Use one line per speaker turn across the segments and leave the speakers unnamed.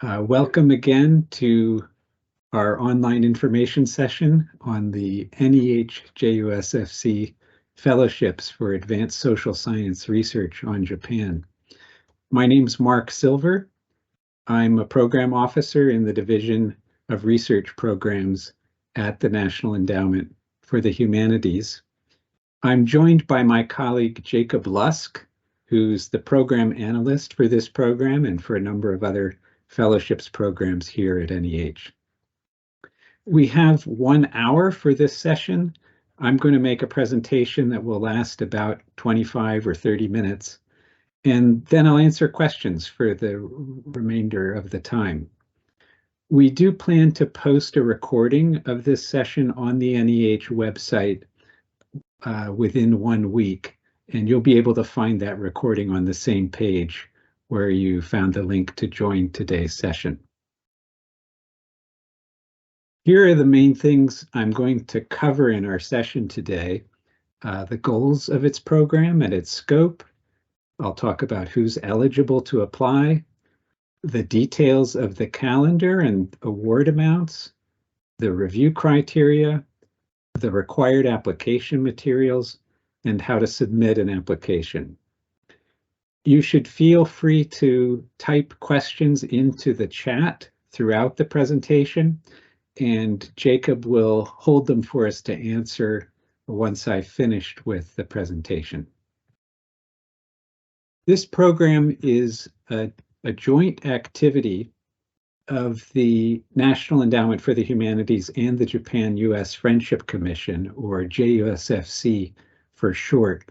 Welcome again to our online information session on the NEH-JUSFC Fellowships for Advanced Social Science Research on Japan. My name's Mark Silver. I'm a program officer in the Division of Research Programs at the National Endowment for the Humanities. I'm joined by my colleague Jacob Lusk, who's the program analyst for this program and for a number of other fellowships programs here at NEH. We have 1 hour for this session. I'm going to make a presentation that will last about 25 or 30 minutes, and then I'll answer questions for the remainder of the time. We do plan to post a recording of this session on the NEH website within 1 week, and you'll be able to find that recording on the same page where you found the link to join today's session. Here are the main things I'm going to cover in our session today. The goals of its program and its scope. I'll talk about who's eligible to apply, the details of the calendar and award amounts, the review criteria, the required application materials, and how to submit an application. You should feel free to type questions into the chat throughout the presentation, and Jacob will hold them for us to answer once I've finished with the presentation. This program is a joint activity of the National Endowment for the Humanities and the Japan-US Friendship Commission, or JUSFC for short.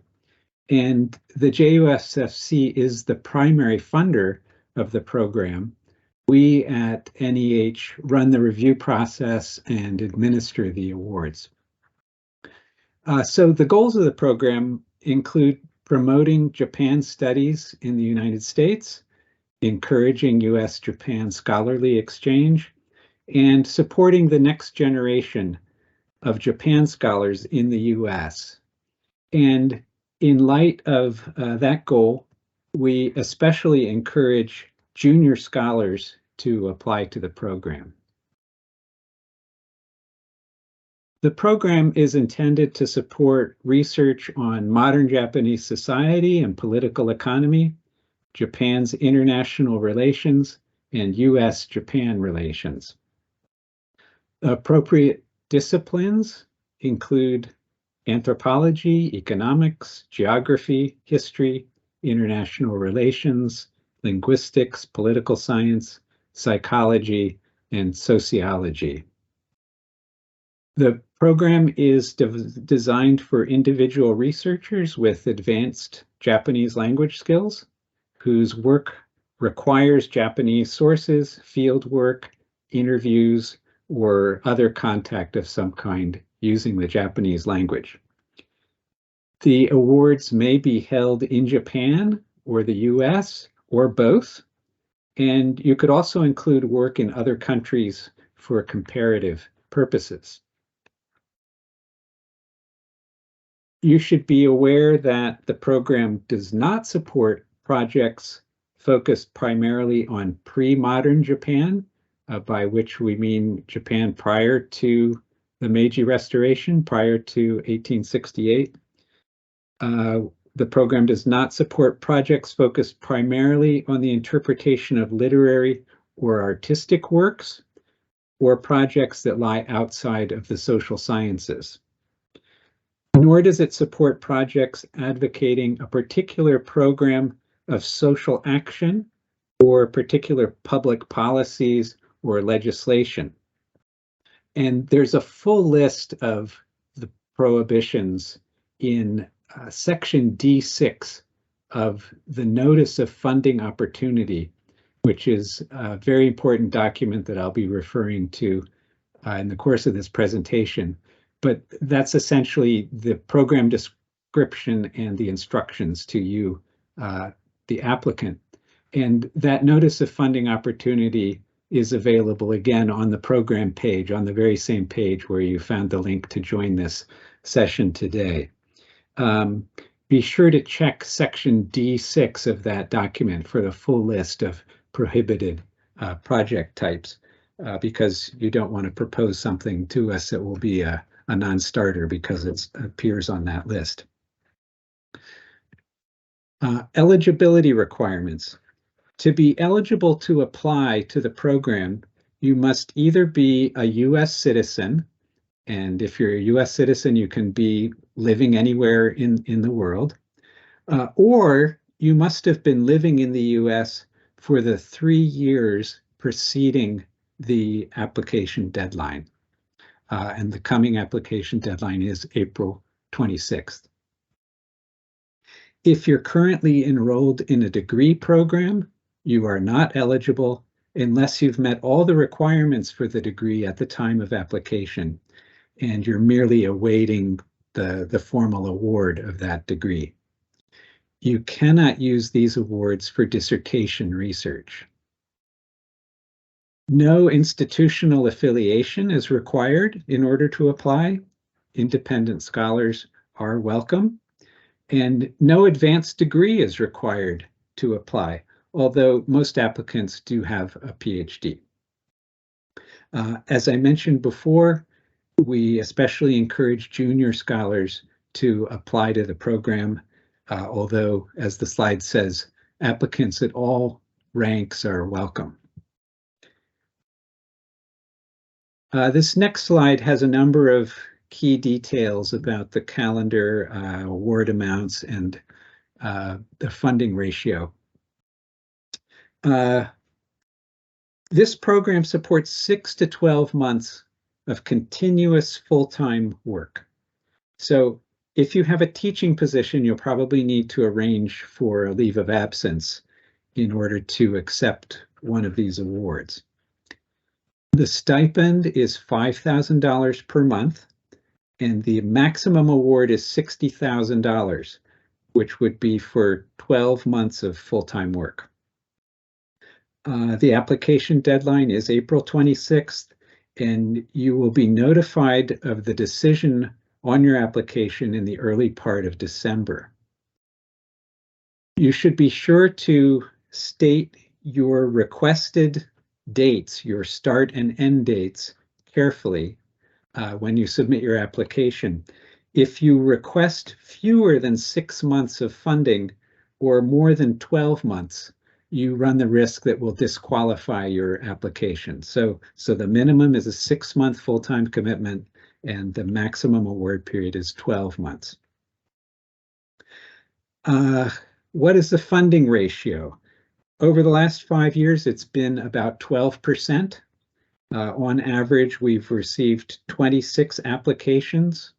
And the JUSFC is the primary funder of the program. We at NEH run the review process and administer the awards. So the goals of the program include promoting Japan studies in the United States, encouraging US-Japan scholarly exchange, and supporting the next generation of Japan scholars in the US. And in light of that goal, we especially encourage junior scholars to apply to the program. The program is intended to support research on modern Japanese society and political economy, Japan's international relations, and US-Japan relations. Appropriate disciplines include anthropology, economics, geography, history, international relations, linguistics, political science, psychology, and sociology. The program is designed for individual researchers with advanced Japanese language skills, whose work requires Japanese sources, field work, interviews, or other contact of some kind using the Japanese language. The awards may be held in Japan or the US or both, and you could also include work in other countries for comparative purposes. You should be aware that the program does not support projects focused primarily on pre-modern Japan, by which we mean Japan prior to the Meiji Restoration, prior to 1868. The program does not support projects focused primarily on the interpretation of literary or artistic works, or projects that lie outside of the social sciences. Nor does it support projects advocating a particular program of social action or particular public policies or legislation. And there's a full list of the prohibitions in Section D6 of the Notice of Funding Opportunity, which is a very important document that I'll be referring to in the course of this presentation. But that's essentially the program description and the instructions to you, the applicant. And that Notice of Funding Opportunity is available again on the program page, on the very same page where you found the link to join this session today. Be sure to check Section D6 of that document for the full list of prohibited project types, because you don't want to propose something to us that will be a non-starter because it appears on that list. Eligibility requirements. To be eligible to apply to the program, you must either be a U.S. citizen, and if you're a U.S. citizen, you can be living anywhere in the world, or you must have been living in the U.S. for the 3 years preceding the application deadline. And the coming application deadline is April 26th. If you're currently enrolled in a degree program, you are not eligible unless you've met all the requirements for the degree at the time of application, and you're merely awaiting the formal award of that degree. You cannot use these awards for dissertation research. No institutional affiliation is required in order to apply. Independent scholars are welcome. And no advanced degree is required to apply, although most applicants do have a PhD. As I mentioned before, we especially encourage junior scholars to apply to the program, although, as the slide says, applicants at all ranks are welcome. This next slide has a number of key details about the calendar, award amounts, and the funding ratio. This program supports 6 to 12 months of continuous full-time work. So if you have a teaching position, you'll probably need to arrange for a leave of absence in order to accept one of these awards. The stipend is $5,000 per month, and the maximum award is $60,000, which would be for 12 months of full-time work. The application deadline is April 26th, and you will be notified of the decision on your application in the early part of December. You should be sure to state your requested dates, your start and end dates, carefully when you submit your application. If you request fewer than 6 months of funding or more than 12 months, you run the risk that will disqualify your application. So the minimum is a 6-month full-time commitment, and the maximum award period is 12 months. What is the funding ratio? Over the last 5 years, it's been about 12%. On average, we've received 26 applications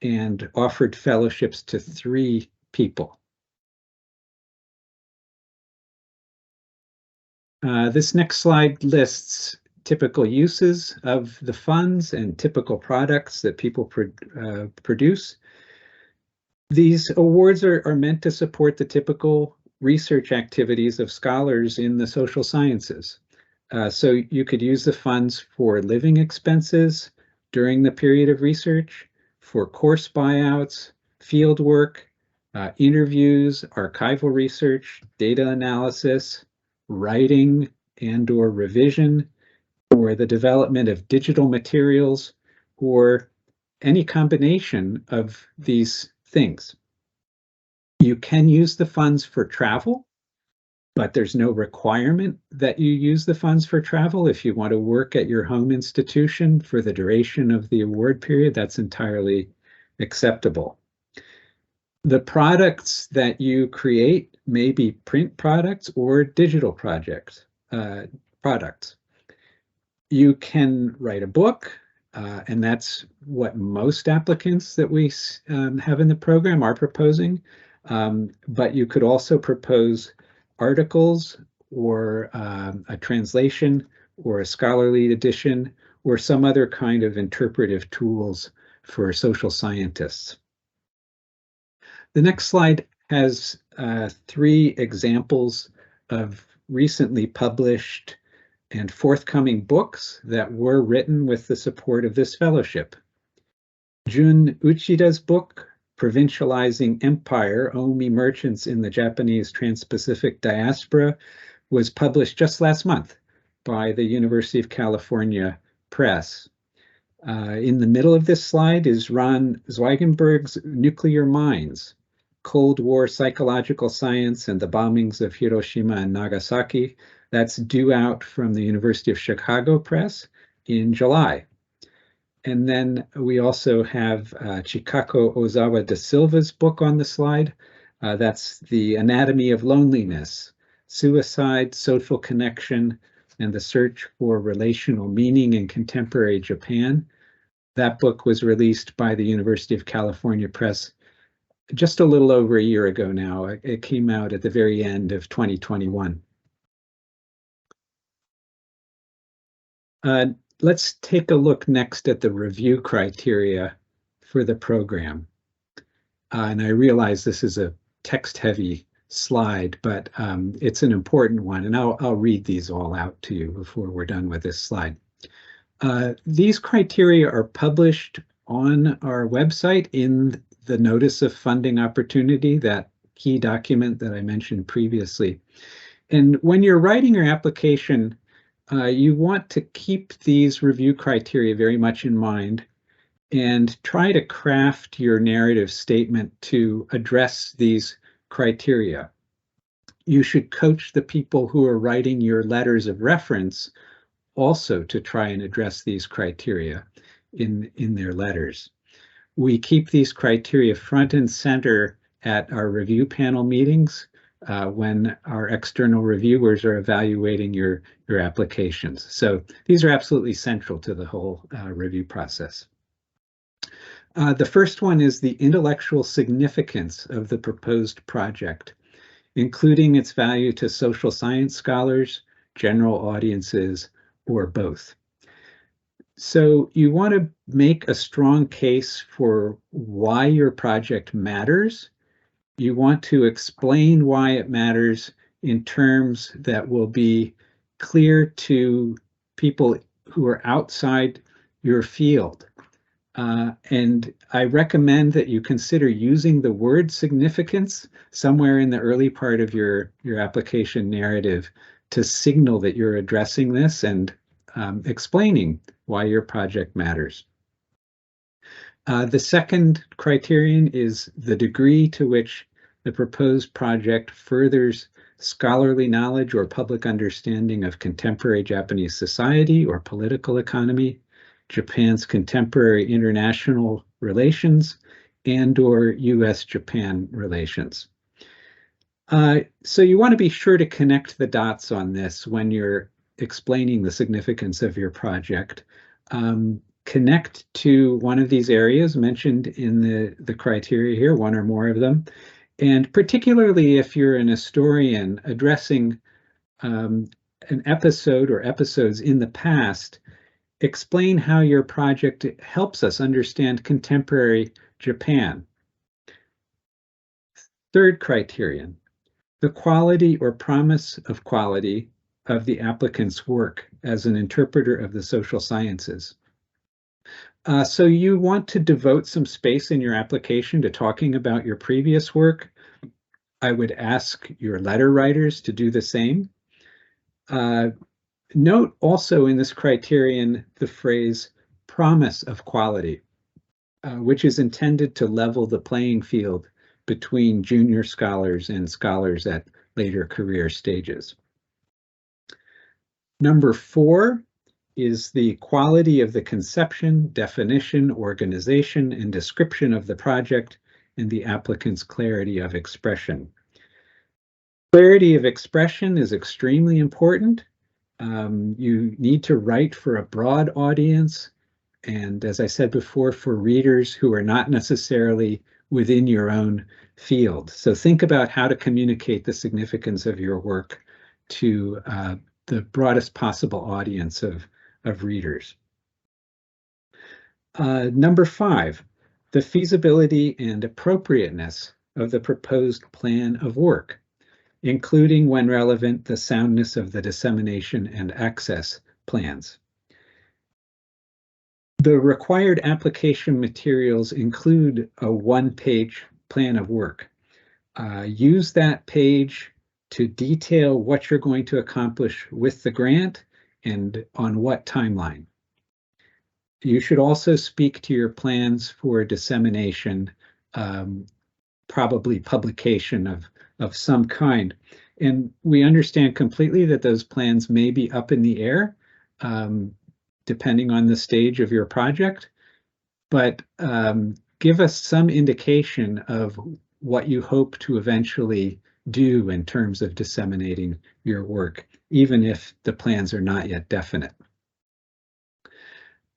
and offered fellowships to 3 people. This next slide lists typical uses of the funds and typical products that people produce. These awards are meant to support the typical research activities of scholars in the social sciences. So you could use the funds for living expenses during the period of research, for course buyouts, field work, interviews, archival research, data analysis, writing and/or revision, or the development of digital materials, or any combination of these things. You can use the funds for travel, but there's no requirement that you use the funds for travel. If you want to work at your home institution for the duration of the award period, that's entirely acceptable. The products that you create may be print products or digital products. You can write a book, and that's what most applicants that we have in the program are proposing. But you could also propose articles or a translation or a scholarly edition or some other kind of interpretive tools for social scientists. The next slide has 3 examples of recently published and forthcoming books that were written with the support of this fellowship. Jun Uchida's book, Provincializing Empire, Omi Merchants in the Japanese Trans-Pacific Diaspora, was published just last month. by the University of California Press. In the middle of this slide is Ron Zwigenberg's Nuclear Mines, Cold War Psychological Science and the Bombings of Hiroshima and Nagasaki. That's due out from the University of Chicago Press in July. And then we also have Chikako Ozawa da Silva's book on the slide. That's The Anatomy of Loneliness, Suicide, Social Connection, and the Search for Relational Meaning in Contemporary Japan. That book was released by the University of California Press just a little over a year ago now. It came out at the very end of 2021. Let's take a look next at the review criteria for the program. And I realize this is a text-heavy slide, but it's an important one, and I'll read these all out to you before we're done with this slide. These criteria are published on our website in the Notice of Funding Opportunity, that key document that I mentioned previously. And when you're writing your application, you want to keep these review criteria very much in mind and try to craft your narrative statement to address these criteria. You should coach the people who are writing your letters of reference also to try and address these criteria in their letters. We keep these criteria front and center at our review panel meetings when our external reviewers are evaluating your applications. So these are absolutely central to the whole review process. The first one is the intellectual significance of the proposed project, including its value to social science scholars, general audiences, or both. So you want to make a strong case for why your project matters. You want to explain why it matters in terms that will be clear to people who are outside your field. And I recommend that you consider using the word significance somewhere in the early part of your application narrative to signal that you're addressing this and explaining why your project matters. The second criterion is the degree to which the proposed project furthers scholarly knowledge or public understanding of contemporary Japanese society or political economy, Japan's contemporary international relations, and/or US-Japan relations. So you want to be sure to connect the dots on this when you're explaining the significance of your project. Connect to one of these areas mentioned in the criteria here, one or more of them. And particularly if you're an historian addressing an episode or episodes in the past, explain how your project helps us understand contemporary Japan. Third criterion, the quality or promise of quality of the applicant's work as an interpreter of the social sciences. So you want to devote some space in your application to talking about your previous work. I would ask your letter writers to do the same. Note also in this criterion the phrase promise of quality, which is intended to level the playing field between junior scholars and scholars at later career stages. Number 4 is the quality of the conception, definition, organization, and description of the project and the applicant's clarity of expression. Clarity of expression is extremely important. You need to write for a broad audience, and as I said before, for readers who are not necessarily within your own field. So think about how to communicate the significance of your work to the broadest possible audience of readers. Number 5, the feasibility and appropriateness of the proposed plan of work, including, when relevant, the soundness of the dissemination and access plans. The required application materials include a one-page plan of work. Use that page to detail what you're going to accomplish with the grant and on what timeline. You should also speak to your plans for dissemination, probably publication of some kind. And we understand completely that those plans may be up in the air, depending on the stage of your project, but give us some indication of what you hope to eventually do in terms of disseminating your work, even if the plans are not yet definite.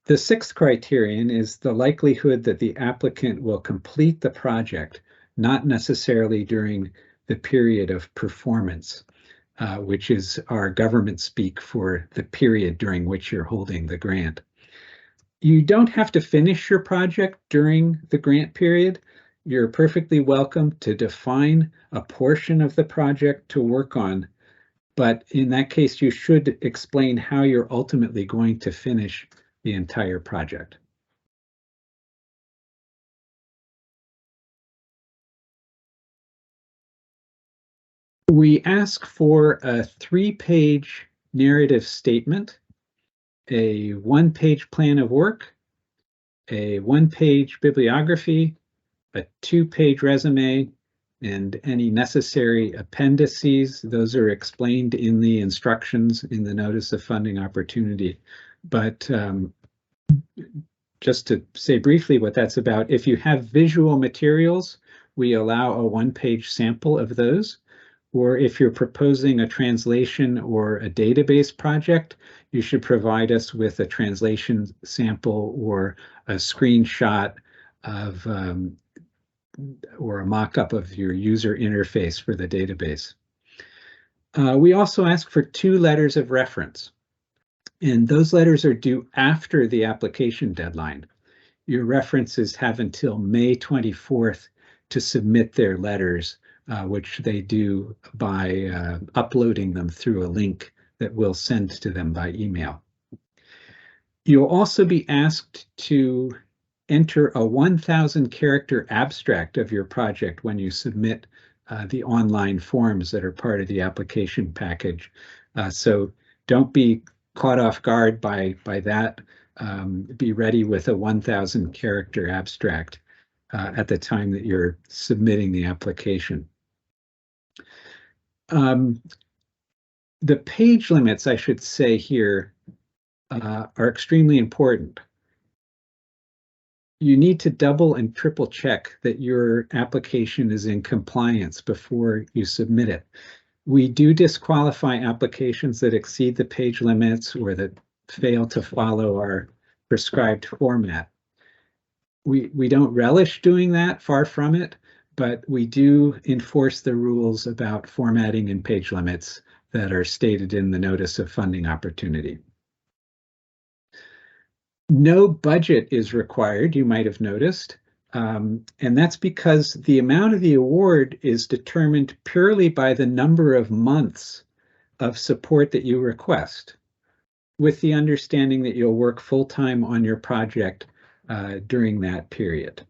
The sixth criterion is the likelihood that the applicant will complete the project, not necessarily during the period of performance, which is our government speak for the period during which you're holding the grant. You don't have to finish your project during the grant period. You're perfectly welcome to define a portion of the project to work on, but in that case, you should explain how you're ultimately going to finish the entire project. We ask for a 3-page narrative statement, a 1-page plan of work, a 1-page bibliography, a 2-page resume, and any necessary appendices. Those are explained in the instructions in the Notice of Funding Opportunity. But just to say briefly what that's about, if you have visual materials, we allow a 1-page sample of those. Or if you're proposing a translation or a database project, you should provide us with a translation sample or a screenshot of or a mock-up of your user interface for the database. We also ask for 2 letters of reference, and those letters are due after the application deadline. Your references have until May 24th to submit their letters, which they do by uploading them through a link that we'll send to them by email. You'll also be asked to enter a 1,000-character abstract of your project when you submit the online forms that are part of the application package. So don't be caught off guard by that. Be ready with a 1,000-character abstract at the time that you're submitting the application. The page limits, I should say here, are extremely important. You need to double and triple check that your application is in compliance before you submit it. We do disqualify applications that exceed the page limits or that fail to follow our prescribed format. We don't relish doing that, far from it, but we do enforce the rules about formatting and page limits that are stated in the Notice of Funding Opportunity. No budget is required, you might have noticed, and that's because the amount of the award is determined purely by the number of months of support that you request, with the understanding that you'll work full-time on your project during that period.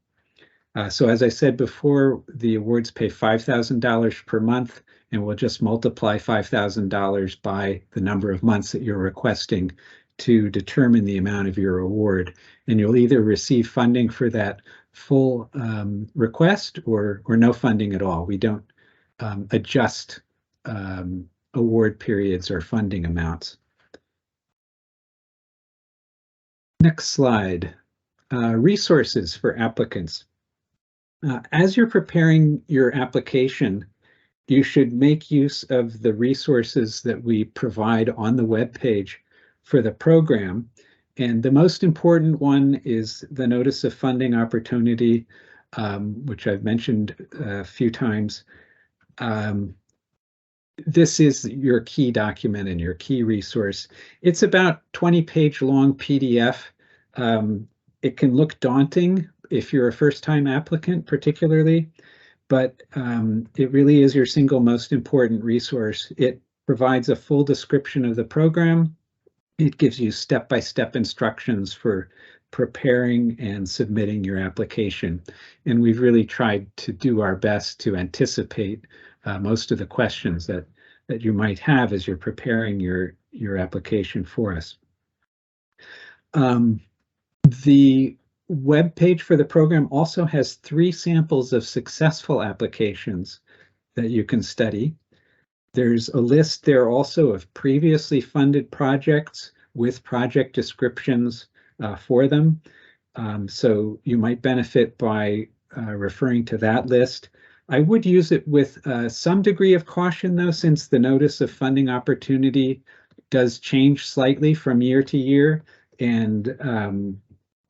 So as I said before, the awards pay $5,000 per month, and we'll just multiply $5,000 by the number of months that you're requesting to determine the amount of your award. And you'll either receive funding for that full request or no funding at all. We don't adjust award periods or funding amounts. Next slide. Resources for applicants. As you're preparing your application, you should make use of the resources that we provide on the web page for the program. And the most important one is the Notice of Funding Opportunity, which I've mentioned a few times. This is your key document and your key resource. It's about 20-page long PDF. It can look daunting if you're a first-time applicant, particularly, but it really is your single most important resource. It provides a full description of the program. It gives you step-by-step instructions for preparing and submitting your application. And we've really tried to do our best to anticipate most of the questions that you might have as you're preparing your your application for us. The web page for the program also has 3 samples of successful applications that you can study. There's a list there also of previously funded projects with project descriptions for them. So you might benefit by referring to that list. I would use it with some degree of caution, though, since the notice of funding opportunity does change slightly from year to year, and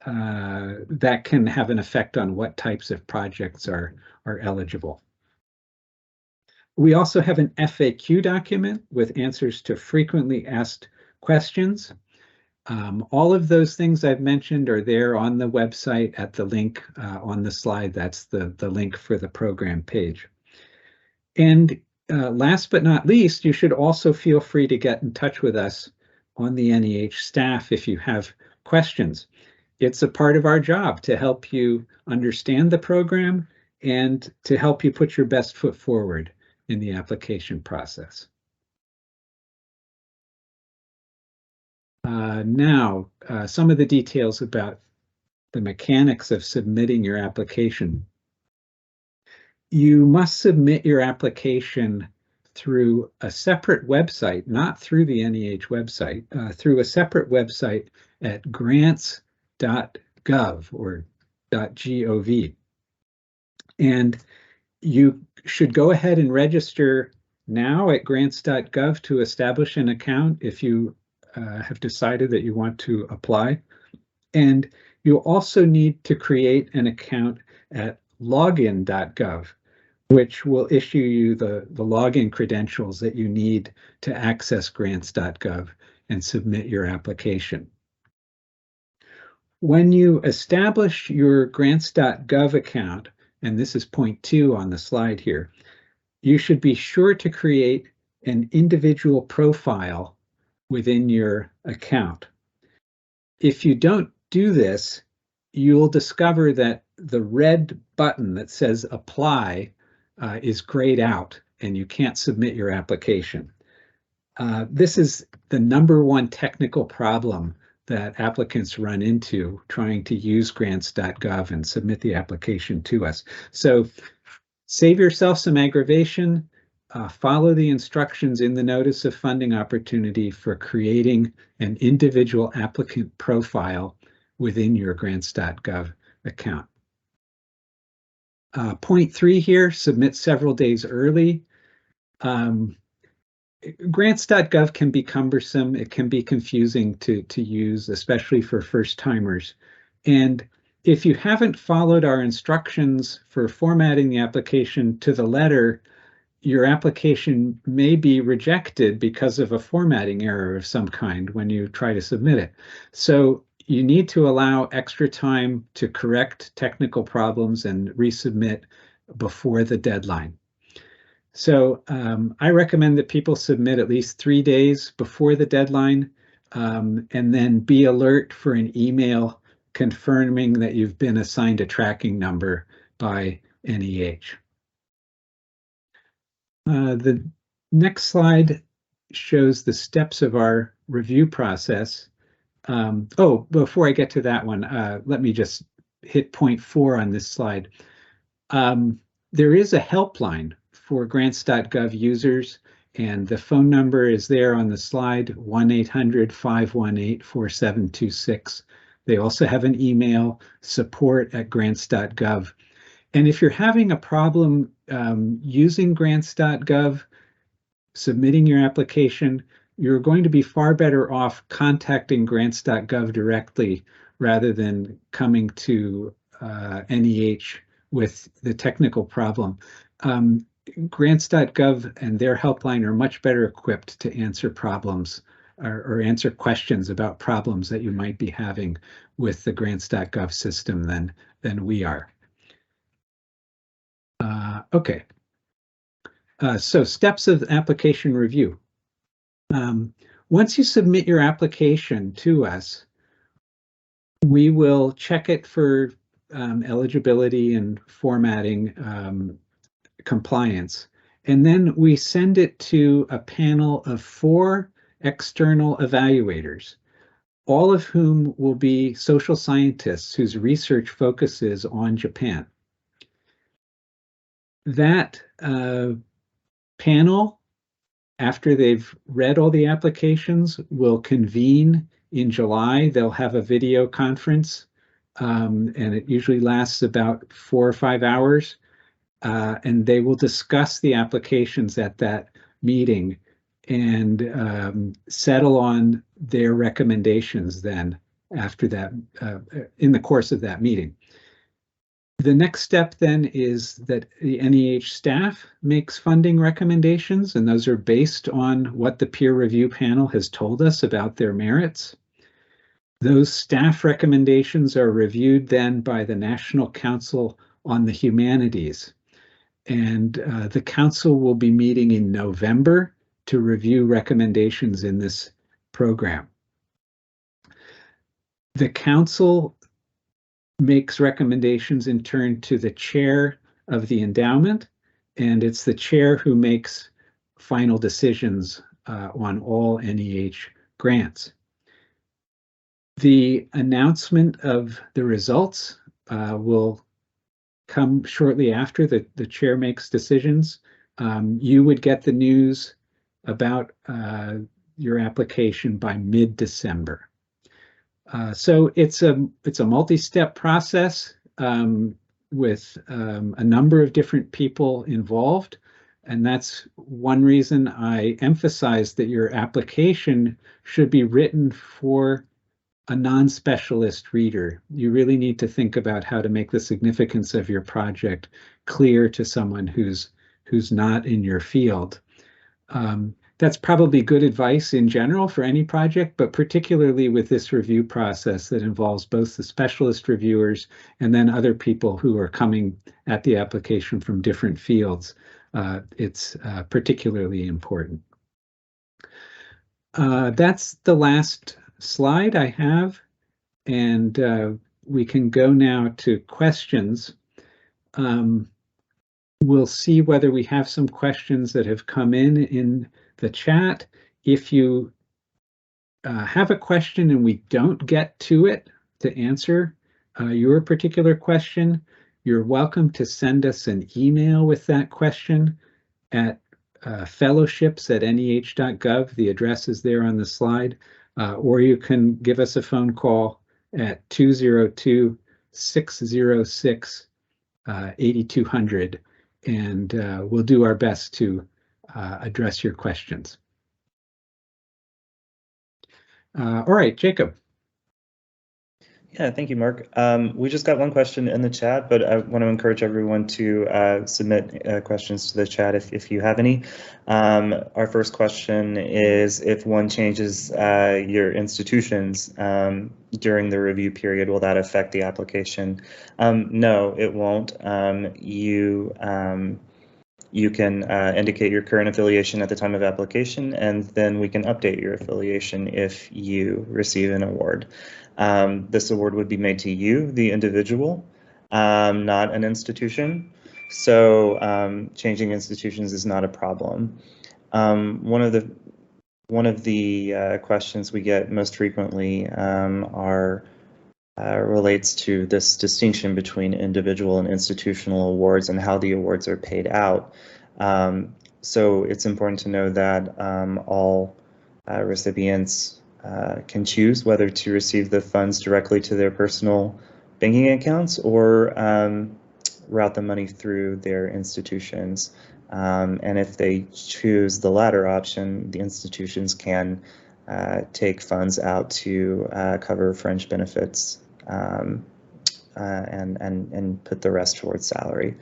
that can have an effect on what types of projects are eligible. We also have an FAQ document with answers to frequently asked questions. All of those things I've mentioned are there on the website at the link on the slide. That's the link for the program page. And last but not least, you should also feel free to get in touch with us on the NEH staff if you have questions. It's a part of our job to help you understand the program and to help you put your best foot forward in the application process. Now, some of the details about the mechanics of submitting your application. You must submit your application through a separate website, not through the NEH website, through a separate website at grants.gov or .gov. And you should go ahead and register now at grants.gov to establish an account if you have decided that you want to apply. And you'll also need to create an account at login.gov, which will issue you the login credentials that you need to access grants.gov and submit your application. When you establish your grants.gov account, and this is point 2 on the slide here, you should be sure to create an individual profile within your account. If you don't do this, you'll discover that the red button that says apply is grayed out and you can't submit your application. This is the #1 technical problem that applicants run into trying to use grants.gov and submit the application to us. So save yourself some aggravation. Follow the instructions in the notice of funding opportunity for creating an individual applicant profile within your grants.gov account. Point 3 here, submit several days early. Grants.gov can be cumbersome. It can be confusing to use, especially for first-timers. And if you haven't followed our instructions for formatting the application to the letter, your application may be rejected because of a formatting error of some kind when you try to submit it. So you need to allow extra time to correct technical problems and resubmit before the deadline. So I recommend that people submit at least 3 days before the deadline, and then be alert for an email confirming that you've been assigned a tracking number by NEH. The next slide shows the steps of our review process. Oh, before I get to that one, let me just hit point 4 on this slide. There is a helpline for grants.gov users, and the phone number is there on the slide, 1-800-518-4726. They also have an email, support@grants.gov. And if you're having a problem using grants.gov, submitting your application, you're going to be far better off contacting grants.gov directly rather than coming to NEH with the technical problem. Grants.gov and their helpline are much better equipped to answer problems or answer questions about problems that you might be having with the grants.gov system than we are. Okay, so steps of application review. Once you submit your application to us, we will check it for eligibility and formatting compliance. And then we send it to a panel of 4 external evaluators, all of whom will be social scientists whose research focuses on Japan. That panel, after they've read all the applications, will convene in July. They'll have a video conference, and it usually lasts about 4 or 5 hours. And they will discuss the applications at that meeting and settle on their recommendations then after that, in the course of that meeting. The next step then is that the NEH staff makes funding recommendations, and those are based on what the peer review panel has told us about their merits. Those staff recommendations are reviewed then by the National Council on the Humanities. And the council will be meeting in November to review recommendations in this program. The council makes recommendations in turn to the chair of the endowment, and it's the chair who makes final decisions on all NEH grants. The announcement of the results will come shortly after the chair makes decisions. You would get the news about your application by mid-December. So it's a multi-step process with a number of different people involved, and that's one reason I emphasize that your application should be written for a non-specialist reader. You really need to think about how to make the significance of your project clear to someone who's not in your field. That's probably good advice in general for any project, but particularly with this review process that involves both the specialist reviewers and then other people who are coming at the application from different fields. It's particularly important. That's the last slide I have, and we can go now to questions. We'll see whether we have some questions that have come in the chat. If you have a question and we don't get to it to answer your particular question, you're welcome to send us an email with that question at fellowships@nih.gov. The address is there on the slide, or you can give us a phone call at 202-606-8200, and we'll do our best to address your questions. All right, Jacob.
Yeah, thank you, Mark. We just got one question in the chat, but I want to encourage everyone to submit questions to the chat if you have any. Our first question is, if one changes your institutions during the review period, will that affect the application? No, it won't. You can indicate your current affiliation at the time of application, and then we can update your affiliation if you receive an award. This award would be made to you, the individual, not an institution. So changing institutions is not a problem. One of the questions we get most frequently relates to this distinction between individual and institutional awards and how the awards are paid out. So it's important to know that all recipients can choose whether to receive the funds directly to their personal banking accounts or route the money through their institutions. And if they choose the latter option, the institutions can take funds out to cover fringe benefits and put the rest towards salary.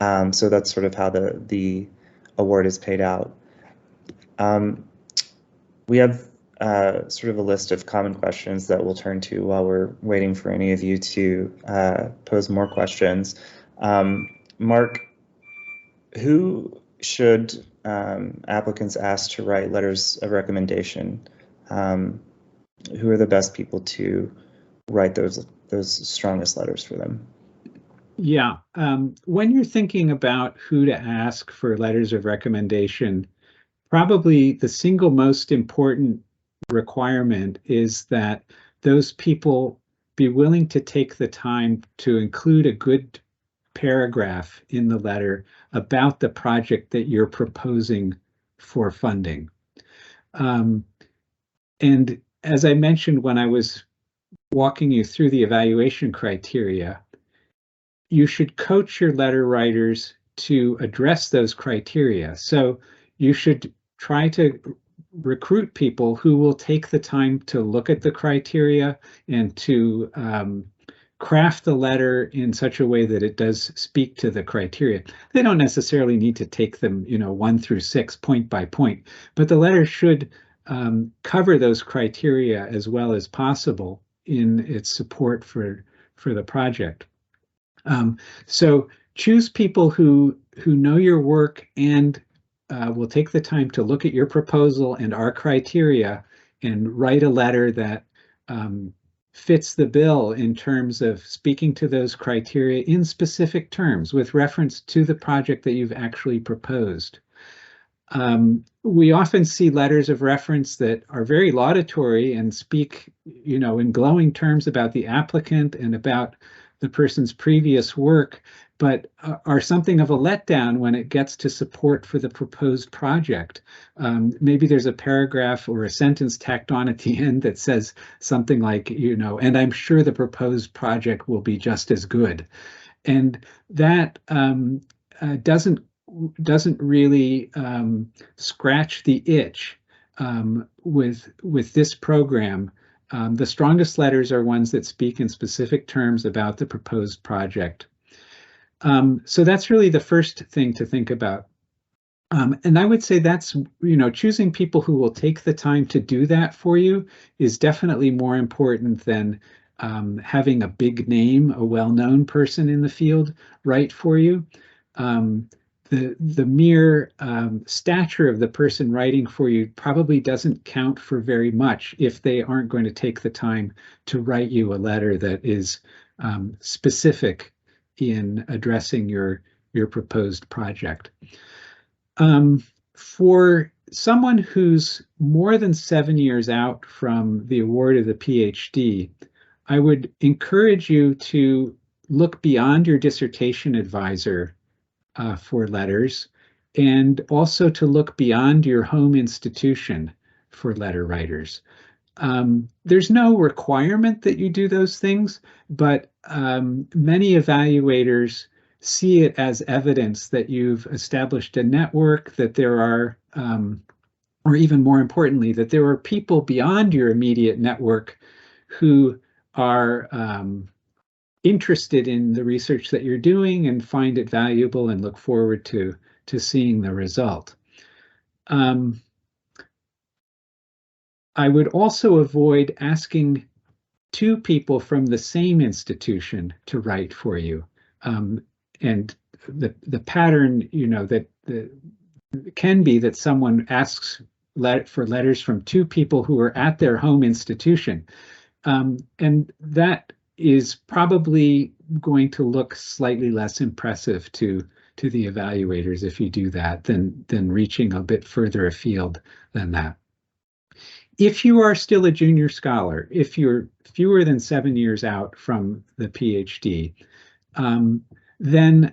So that's sort of how the award is paid out. We have sort of a list of common questions that we'll turn to while we're waiting for any of you to pose more questions. Mark, who should applicants ask to write letters of recommendation? Who are the best people to write those strongest letters for them?
Yeah, when you're thinking about who to ask for letters of recommendation, probably the single most important requirement is that those people be willing to take the time to include a good paragraph in the letter about the project that you're proposing for funding. And as I mentioned when I was walking you through the evaluation criteria, you should coach your letter writers to address those criteria. So you should try to recruit people who will take the time to look at the criteria and to craft the letter in such a way that it does speak to the criteria. They don't necessarily need to take them, 1 through 6 point by point, but the letter should cover those criteria as well as possible in its support for the project. So choose people who know your work and will take the time to look at your proposal and our criteria and write a letter that fits the bill in terms of speaking to those criteria in specific terms with reference to the project that you've actually proposed. We often see letters of reference that are very laudatory and speak, in glowing terms about the applicant and about the person's previous work, but are something of a letdown when it gets to support for the proposed project. Maybe there's a paragraph or a sentence tacked on at the end that says something like, and I'm sure the proposed project will be just as good. And that doesn't really scratch the itch with this program. The strongest letters are ones that speak in specific terms about the proposed project. So that's really the first thing to think about. And I would say that's, choosing people who will take the time to do that for you is definitely more important than having a big name, a well-known person in the field write for you. The mere stature of the person writing for you probably doesn't count for very much if they aren't going to take the time to write you a letter that is specific in addressing your proposed project. For someone who's more than 7 years out from the award of the PhD, I would encourage you to look beyond your dissertation advisor for letters, and also to look beyond your home institution for letter writers. There's no requirement that you do those things, but many evaluators see it as evidence that you've established a network, that there are, or even more importantly, that there are people beyond your immediate network who are interested in the research that you're doing and find it valuable and look forward to seeing the result. I would also avoid asking 2 people from the same institution to write for you. And the pattern, that can be that someone asks for letters from 2 people who are at their home institution. And that is probably going to look slightly less impressive to the evaluators if you do that than reaching a bit further afield than that. If you are still a junior scholar, if you're fewer than 7 years out from the PhD, then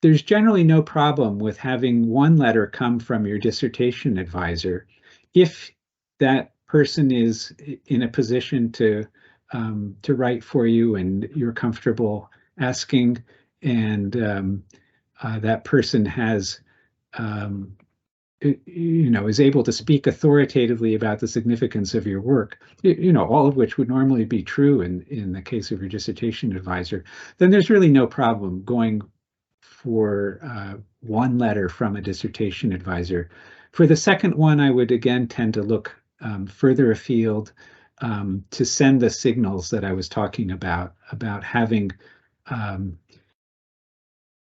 there's generally no problem with having one letter come from your dissertation advisor if that person is in a position to write for you and you're comfortable asking, and that person has is able to speak authoritatively about the significance of your work, all of which would normally be true in the case of your dissertation advisor, then there's really no problem going for one letter from a dissertation advisor. For the second one, I would again tend to look further afield to send the signals that I was talking about having an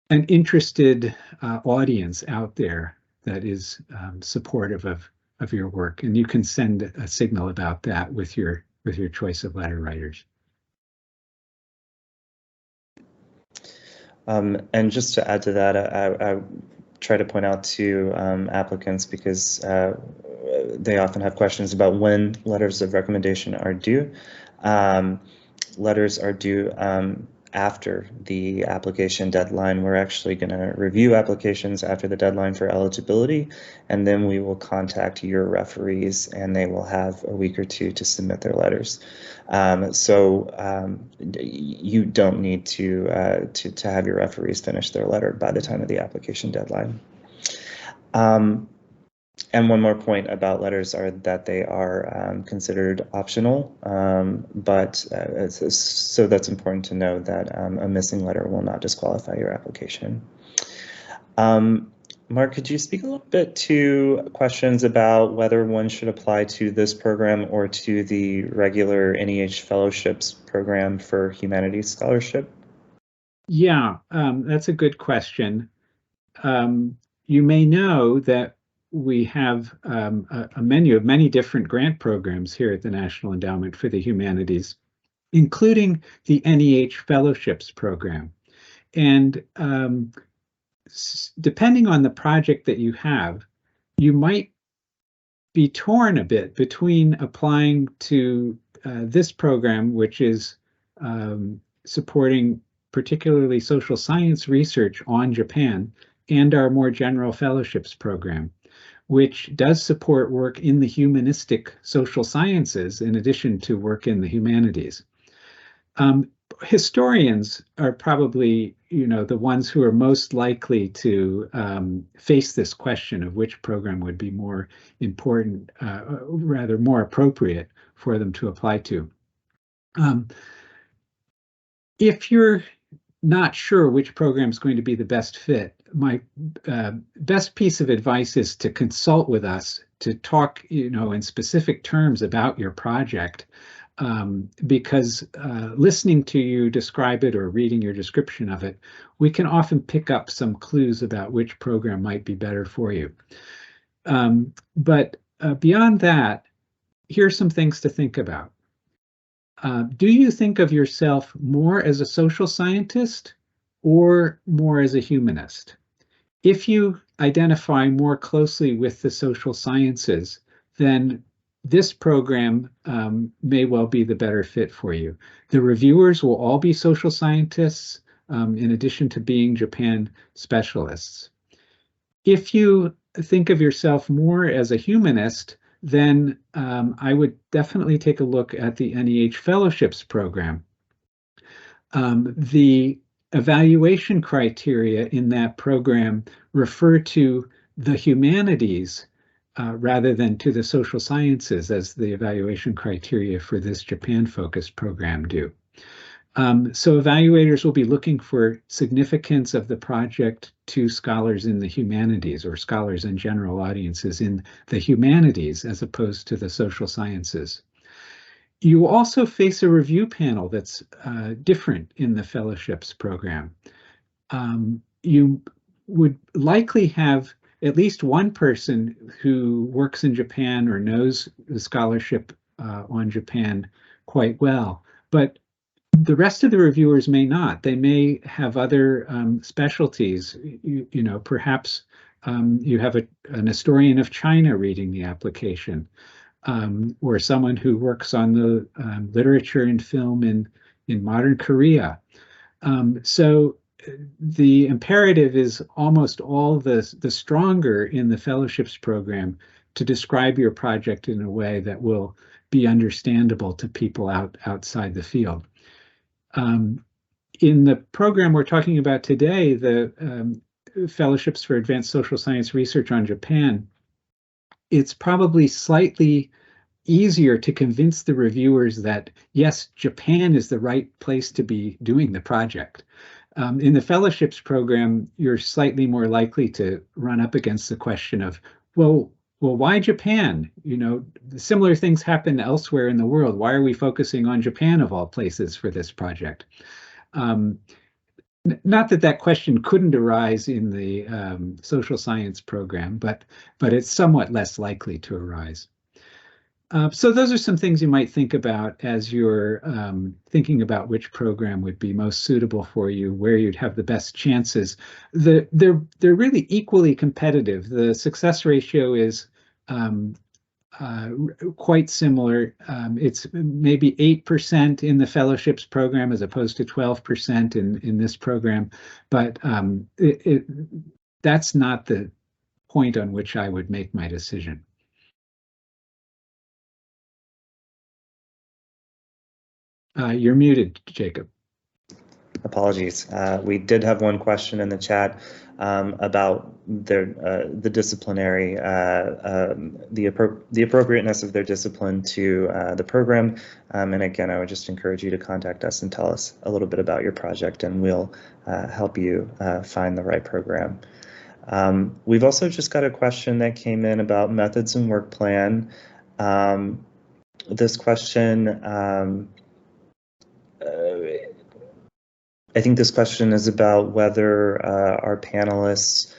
interested audience out there that is supportive of your work, and you can send a signal about that with your choice of letter writers.
And just to add to that, I try to point out to applicants, because they often have questions about when letters of recommendation are due. Letters are due after the application deadline. We're actually going to review applications after the deadline for eligibility, and then we will contact your referees, and they will have a week or two to submit their letters. You don't need to have your referees finish their letter by the time of the application deadline. And one more point about letters are that they are considered optional, so that's important to know, that a missing letter will not disqualify your application. Mark, could you speak a little bit to questions about whether one should apply to this program or to the regular NEH Fellowships program for humanities scholarship?
Yeah, that's a good question. You may know that we have a menu of many different grant programs here at the National Endowment for the Humanities, including the NEH Fellowships program. And depending on the project that you have, you might be torn a bit between applying to this program, which is supporting particularly social science research on Japan, and our more general fellowships program, which does support work in the humanistic social sciences in addition to work in the humanities. Historians are probably, the ones who are most likely to face this question of which program would be more important, rather more appropriate for them to apply to. If you're not sure which program is going to be the best fit, my best piece of advice is to consult with us, to talk, in specific terms about your project, because listening to you describe it or reading your description of it, we can often pick up some clues about which program might be better for you. But beyond that, here's some things to think about. Do you think of yourself more as a social scientist or more as a humanist? If you identify more closely with the social sciences, then this program may well be the better fit for you. The reviewers will all be social scientists, in addition to being Japan specialists. If you think of yourself more as a humanist, then I would definitely take a look at the NEH Fellowships program. The evaluation criteria in that program refer to the humanities rather than to the social sciences, as the evaluation criteria for this Japan-focused program do. So evaluators will be looking for significance of the project to scholars in the humanities, or scholars and general audiences in the humanities as opposed to the social sciences. You also face a review panel that's different in the fellowships program. You would likely have at least one person who works in Japan or knows the scholarship on Japan quite well, but the rest of the reviewers may not. They may have other specialties. Perhaps you have an historian of China reading the application, or someone who works on the literature and film in modern Korea. So the imperative is almost all the stronger in the fellowships program to describe your project in a way that will be understandable to people outside the field. In the program we're talking about today, the Fellowships for Advanced Social Science Research on Japan, it's probably slightly easier to convince the reviewers that, yes, Japan is the right place to be doing the project. In the fellowships program, you're slightly more likely to run up against the question of, well, why Japan? Similar things happen elsewhere in the world. Why are we focusing on Japan of all places for this project? Not that that question couldn't arise in the social science program, but it's somewhat less likely to arise. So those are some things you might think about as you're thinking about which program would be most suitable for you, where you'd have the best chances. They're really equally competitive. The success ratio is uh, quite similar. It's maybe 8% in the fellowships program as opposed to 12% in this program, but that's not the point on which I would make my decision. You're muted, Jacob.
Apologies. We did have one question in the chat about the disciplinary, the appropriateness of their discipline to the program. And again, I would just encourage you to contact us and tell us a little bit about your project, and we'll help you find the right program. We've also just got a question that came in about methods and work plan. This question, I think this question is about whether our panelists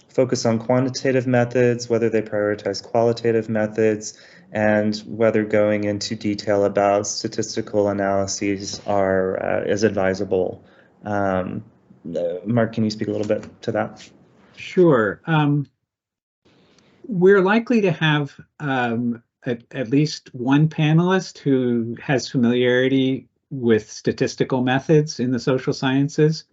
focus on quantitative methods, whether they prioritize qualitative methods, and whether going into detail about statistical analyses is advisable. Mark, can you speak a little bit to that?
Sure. We're likely to have at least one panelist who has familiarity with statistical methods in the social sciences.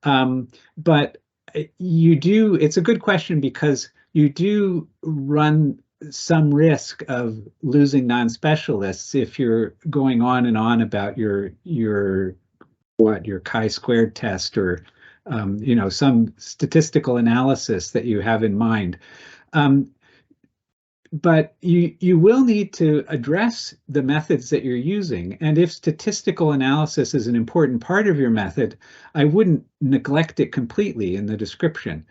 But it's a good question because you do run some risk of losing non-specialists if you're going on and on about your chi-squared test or some statistical analysis that you have in mind. But you will need to address the methods that you're using. And if statistical analysis is an important part of your method, I wouldn't neglect it completely in the description.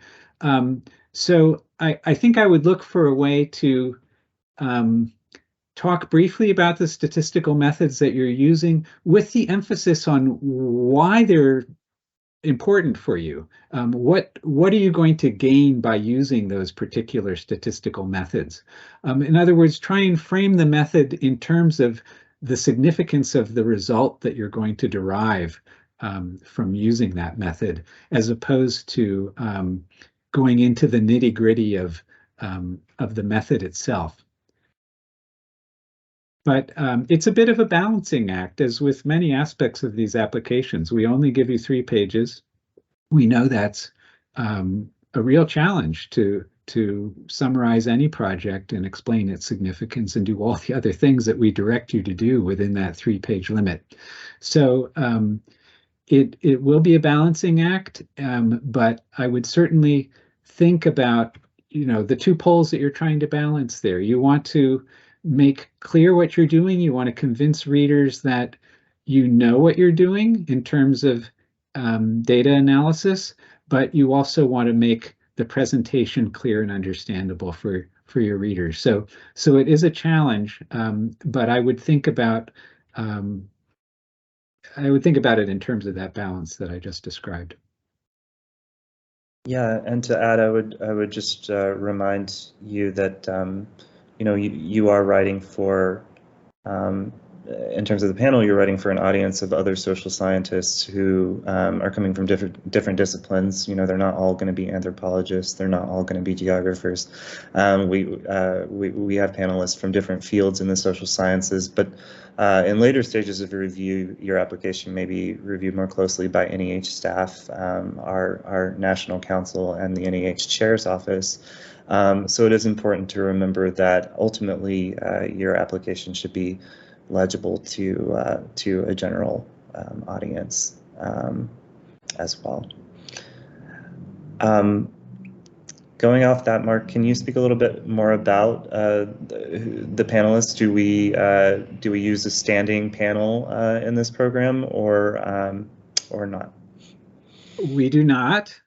So I think I would look for a way to talk briefly about the statistical methods that you're using with the emphasis on why they're important for you. What are you going to gain by using those particular statistical methods? In other words, try and frame the method in terms of the significance of the result that you're going to derive from using that method, as opposed to going into the nitty-gritty of the method itself. But it's a bit of a balancing act, as with many aspects of these applications. We only give you 3 pages. We know that's a real challenge to summarize any project and explain its significance and do all the other things that we direct you to do within that 3-page limit. So it will be a balancing act, but I would certainly think about the 2 poles that you're trying to balance there. You want to make clear what you're doing. You want to convince readers that you know what you're doing in terms of data analysis, but you also want to make the presentation clear and understandable for your readers. So it is a challenge, but I would think about it in terms of that balance that I just described.
Yeah, and to add, I would just remind you that you are writing for, in terms of the panel, you're writing for an audience of other social scientists who are coming from different disciplines. They're not all going to be anthropologists. They're not all going to be geographers. We have panelists from different fields in the social sciences, but in later stages of review, your application may be reviewed more closely by NEH staff, our national council, and the NEH chair's office. So it is important to remember that ultimately your application should be legible to a general audience as well. Going off that, Mark, can you speak a little bit more about the panelists? Do we use a standing panel in this program or not?
We do not.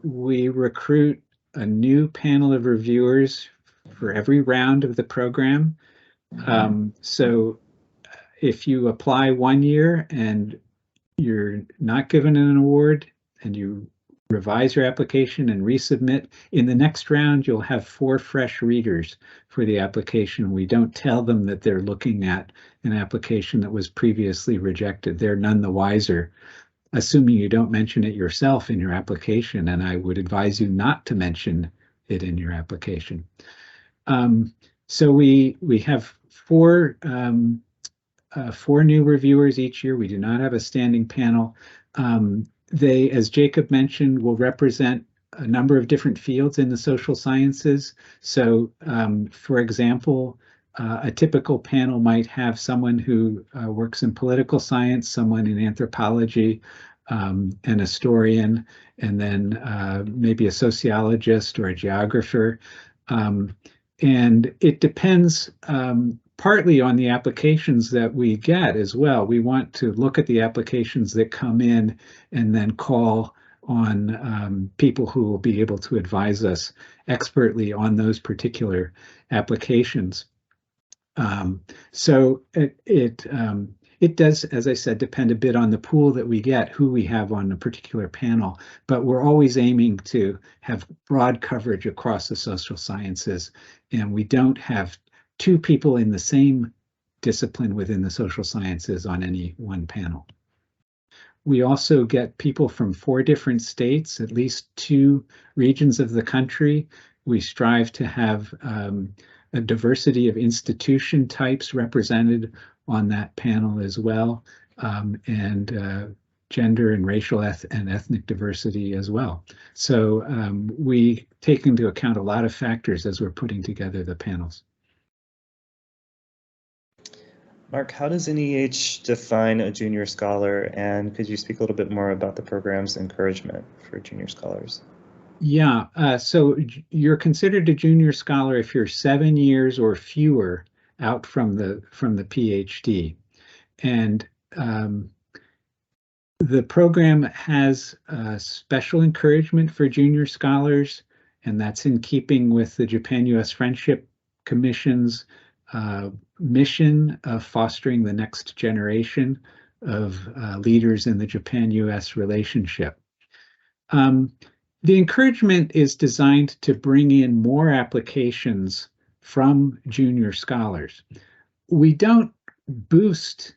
We recruit a new panel of reviewers for every round of the program. So if you apply one year and you're not given an award and you revise your application and resubmit. In the next round, you'll have 4 fresh readers for the application. We don't tell them that they're looking at an application that was previously rejected. They're none the wiser, assuming you don't mention it yourself in your application, and I would advise you not to mention it in your application. So we have 4 new reviewers each year. We do not have a standing panel. They, as Jacob mentioned, will represent a number of different fields in the social sciences. So, for example, a typical panel might have someone who works in political science, someone in anthropology, an historian, and then maybe a sociologist or a geographer. And it depends partly on the applications that we get as well. We want to look at the applications that come in and then call on people who will be able to advise us expertly on those particular applications. So it does, as I said, depend a bit on the pool that we get, who we have on a particular panel, but we're always aiming to have broad coverage across the social sciences, and we don't have 2 people in the same discipline within the social sciences on any one panel. We also get people from 4 different states, at least 2 regions of the country. We strive to have a diversity of institution types represented on that panel as well, and gender and racial and ethnic diversity as well. So we take into account a lot of factors as we're putting together the panels.
Mark, how does NEH define a junior scholar, and could you speak a little bit more about the program's encouragement for junior scholars?
Yeah, so you're considered a junior scholar if you're 7 years or fewer out from the PhD, and the program has special encouragement for junior scholars, and that's in keeping with the Japan-US Friendship Commission's mission of fostering the next generation of leaders in the Japan-US relationship. The encouragement is designed to bring in more applications from junior scholars. We don't boost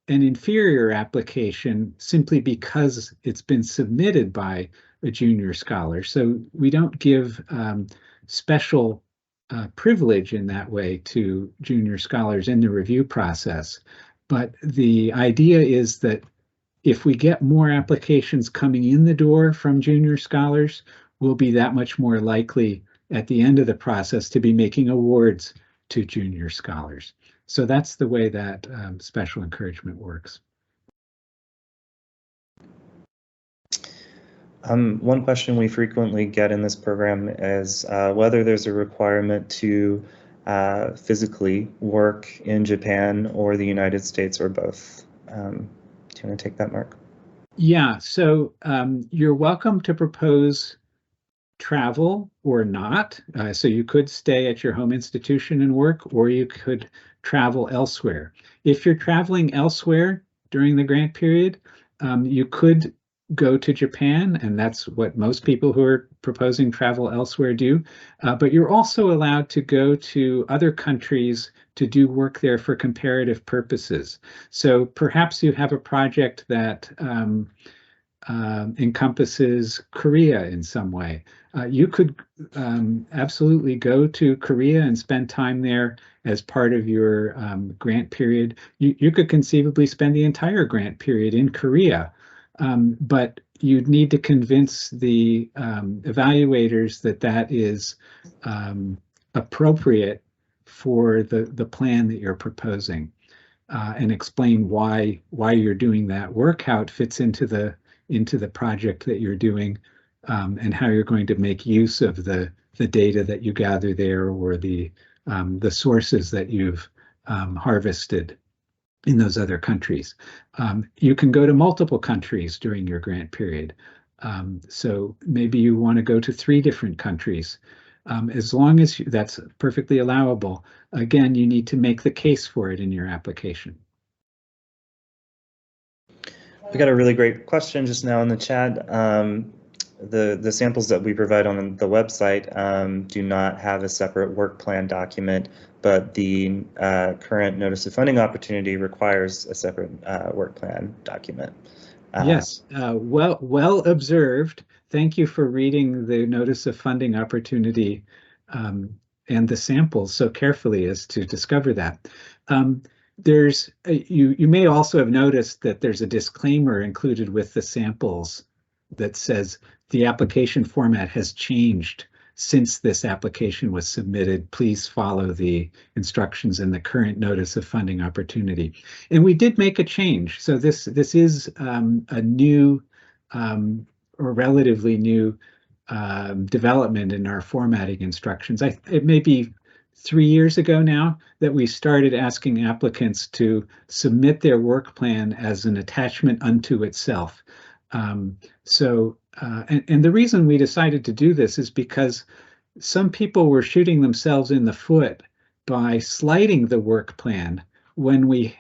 an inferior application simply because it's been submitted by a junior scholar. So we don't give special privilege in that way to junior scholars in the review process. But the idea is that if we get more applications coming in the door from junior scholars, we'll be that much more likely at the end of the process to be making awards to junior scholars. So that's the way that special encouragement works.
One question we frequently get in this program is whether there's a requirement to physically work in Japan or the United States or both. Do you want to take that, Mark?
Yeah, so you're welcome to propose travel or not. So you could stay at your home institution and work, or you could travel elsewhere. If you're traveling elsewhere during the grant period, you could go to Japan, and that's what most people who are proposing travel elsewhere do. But you're also allowed to go to other countries to do work there for comparative purposes. So perhaps you have a project that encompasses Korea in some way. You could absolutely go to Korea and spend time there as part of your grant period. You could conceivably spend the entire grant period in Korea, but you'd need to convince the evaluators that that is appropriate for the plan that you're proposing, and explain why you're doing that work, how it fits into the project that you're doing, and how you're going to make use of the data that you gather there, or the sources that you've harvested in those other countries. You can go to multiple countries during your grant period. So maybe you want to go to 3 different countries. As long as that's perfectly allowable. Again, you need to make the case for it in your application.
We got a really great question just now in the chat. the samples that we provide on the website do not have a separate work plan document, but the current notice of funding opportunity requires a separate work plan document.
Yes, well observed. Thank you for reading the notice of funding opportunity and the samples so carefully as to discover that. You may also have noticed that there's a disclaimer included with the samples that says the application format has changed since this application was submitted. Please follow the instructions in the current notice of funding opportunity. And we did make a change. So this is a new or relatively new development in our formatting instructions. It may be 3 years ago now that we started asking applicants to submit their work plan as an attachment unto itself. And the reason we decided to do this is because some people were shooting themselves in the foot by slighting the work plan when we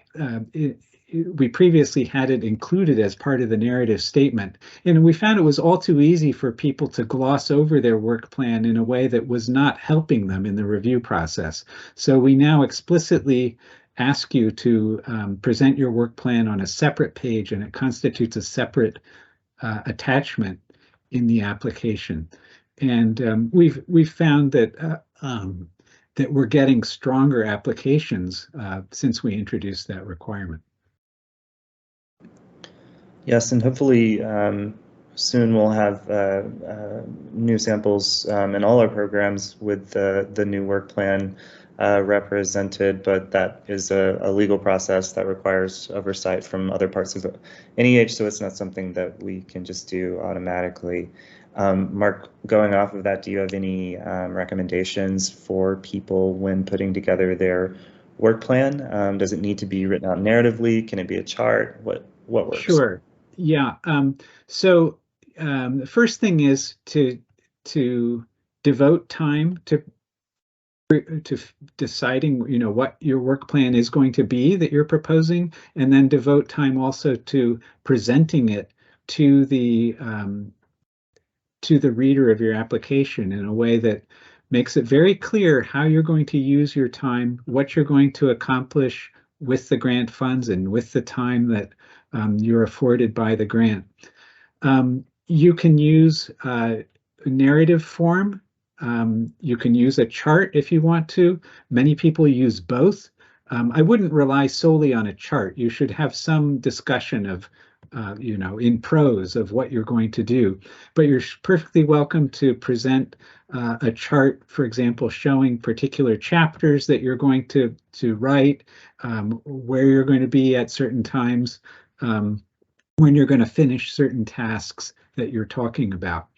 previously had it included as part of the narrative statement. And we found it was all too easy for people to gloss over their work plan in a way that was not helping them in the review process. So we now explicitly ask you to present your work plan on a separate page, and it constitutes a separate attachment in the application. And we've found that that we're getting stronger applications since we introduced that requirement.
Yes, and hopefully soon we'll have new samples in all our programs with the new work plan represented, but that is a legal process that requires oversight from other parts of the NEH, so it's not something that we can just do automatically. Mark, going off of that, do you have any recommendations for people when putting together their work plan? Does it need to be written out narratively? Can it be a chart? What works?
Sure. Yeah. The first thing is to devote time to deciding, what your work plan is going to be that you're proposing, and then devote time also to presenting it to the reader of your application in a way that makes it very clear how you're going to use your time, what you're going to accomplish with the grant funds and with the time that you're afforded by the grant. You can use narrative form. You can use a chart if you want to. Many people use both. I wouldn't rely solely on a chart. You should have some discussion of, in prose of what you're going to do. But you're perfectly welcome to present a chart, for example, showing particular chapters that you're going to write, where you're going to be at certain times, when you're going to finish certain tasks that you're talking about.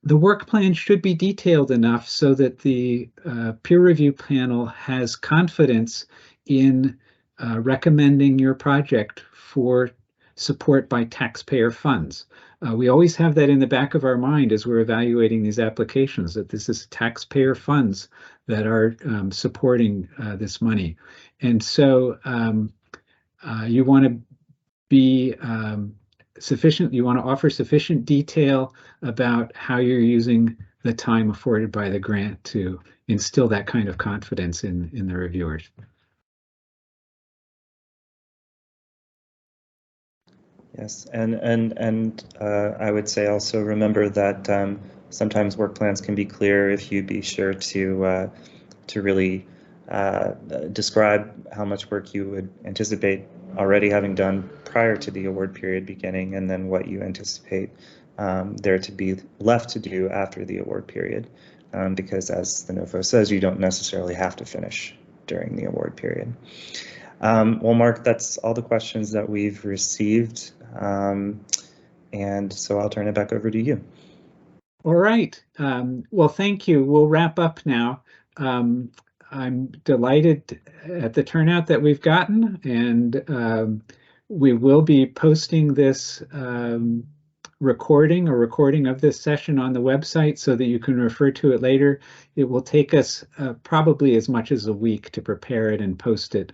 The work plan should be detailed enough so that the peer review panel has confidence in recommending your project for support by taxpayer funds. We always have that in the back of our mind as we're evaluating these applications, that this is taxpayer funds that are supporting this money. And so you want to be you want to offer sufficient detail about how you're using the time afforded by the grant to instill that kind of confidence in the reviewers.
Yes, and I would say also remember that sometimes work plans can be clear if you be sure to really describe how much work you would anticipate already having done prior to the award period beginning, and then what you anticipate there to be left to do after the award period, because as the NOFO says, you don't necessarily have to finish during the award period. Well, Mark, that's all the questions that we've received, and so I'll turn it back over to you.
All right. Well, thank you. We'll wrap up now. I'm delighted at the turnout that we've gotten, and we will be posting this recording of this session on the website so that you can refer to it later. It will take us probably as much as a week to prepare it and post it,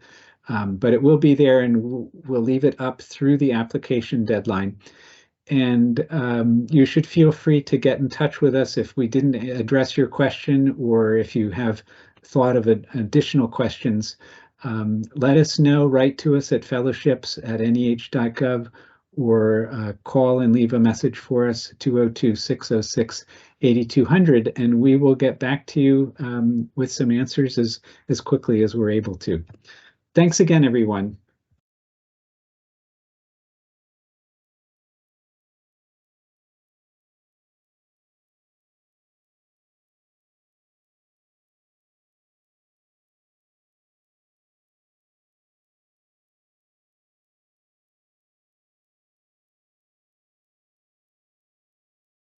but it will be there, and we'll leave it up through the application deadline. And you should feel free to get in touch with us if we didn't address your question, or if you have thought of additional questions. Let us know, write to us at fellowships@NEH.gov, or call and leave a message for us, 202-606-8200, and we will get back to you with some answers as quickly as we're able to. Thanks again, everyone.